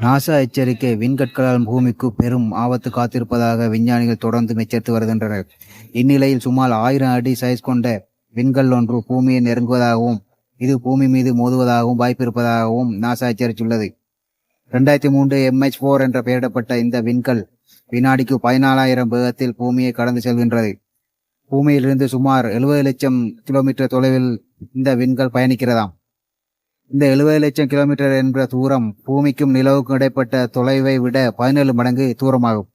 NASA எச்சரிக்கை: விண்கற்களால் பூமிக்கு பெரும் ஆபத்து காத்திருப்பதாக விஞ்ஞானிகள் தொடர்ந்து எச்சரித்து வருகின்றனர். இந்நிலையில் சுமார் 1000 அடி சைஸ் கொண்ட விண்கல் ஒன்று பூமியை நெருங்குவதாகவும் இது பூமி மீது மோதுவதாகவும் வாய்ப்பு இருப்பதாகவும் நாசா எச்சரித்துள்ளது. 2003 MH4 என்ற பெயரிடப்பட்ட இந்த விண்கல் வினாடிக்கு 14,000 வேகத்தில் பூமியை கடந்து செல்கின்றது. பூமியிலிருந்து சுமார் 70 லட்சம் கிலோமீட்டர் தொலைவில் இந்த விண்கல் பயணிக்கிறதாம். இந்த 70 லட்சம் கிலோமீட்டர் என்ற தூரம் பூமிக்கும் நிலவுக்கும் இடைப்பட்ட தொலைவை விட 17 மடங்கு தூரமாகும்.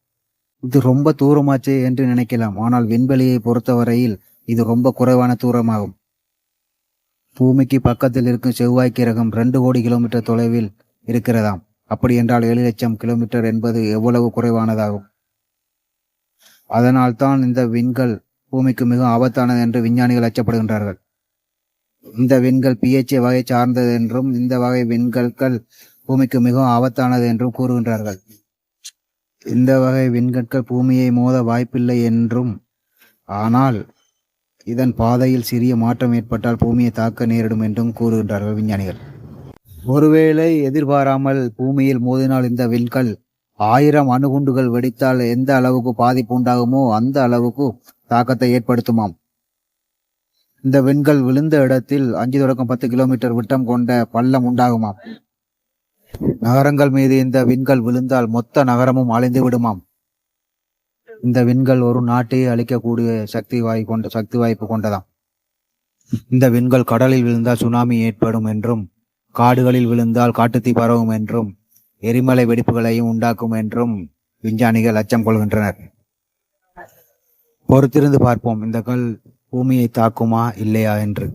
இது ரொம்ப தூரமாச்சு என்று நினைக்கலாம். ஆனால் விண்வெளியை பொறுத்தவரையில் இது ரொம்ப குறைவான தூரமாகும். பூமிக்கு பக்கத்தில் இருக்கும் செவ்வாய் கிரகம் 2 கோடி கிலோமீட்டர் தொலைவில் இருக்கிறதாம். அப்படி என்றால் 7 லட்சம் கிலோமீட்டர் என்பது எவ்வளவு குறைவானதாகும். அதனால்தான் இந்த விண்கல் பூமிக்கு மிக ஆபத்தானது என்று விஞ்ஞானிகள் அச்சப்படுகின்றார்கள். இந்த விண்கல் PHA வகை சார்ந்தது என்றும் இந்த வகை விண்கற்கள் பூமிக்கு மிகவும் ஆபத்தானது என்றும் கூறுகின்றார்கள். இந்த வகை விண்கற்கள் பூமியை மோத வாய்ப்பில்லை என்றும், ஆனால் இதன் பாதையில் சிறிய மாற்றம் ஏற்பட்டால் பூமியை தாக்க நேரிடும் என்றும் கூறுகின்றார்கள் விஞ்ஞானிகள். ஒருவேளை எதிர்பாராமல் பூமியில் மோதினால் இந்த விண்கல் 1000 அணுகுண்டுகள் வெடித்தால் எந்த அளவுக்கு பாதிப்பு உண்டாகுமோ அந்த அளவுக்கு தாக்கத்தை ஏற்படுத்துமாம். இந்த விண்கல் விழுந்த இடத்தில் 5 தொடக்கம் 10 கிலோமீட்டர் விட்டம் கொண்ட பள்ளம் உண்டாகுமாம். நகரங்கள் மீது இந்த விண்கல் விழுந்தால் மொத்த நகரமும் அழிந்து விடுமாம். இந்த விண்கல் ஒரு நாட்டையே அழிக்கக்கூடிய சக்தி வாய்ப்பு கொண்டதாம். இந்த விண்கல் கடலில் விழுந்தால் சுனாமி ஏற்படும் என்றும், காடுகளில் விழுந்தால் காட்டுத்தீ பரவும் என்றும், எரிமலை வெடிப்புகளையும் உண்டாக்கும் என்றும் விஞ்ஞானிகள் அச்சம் கொள்கின்றனர். பொறுத்திருந்து பார்ப்போம் இந்த கல் பூமியை தாக்குமா இல்லையா என்று.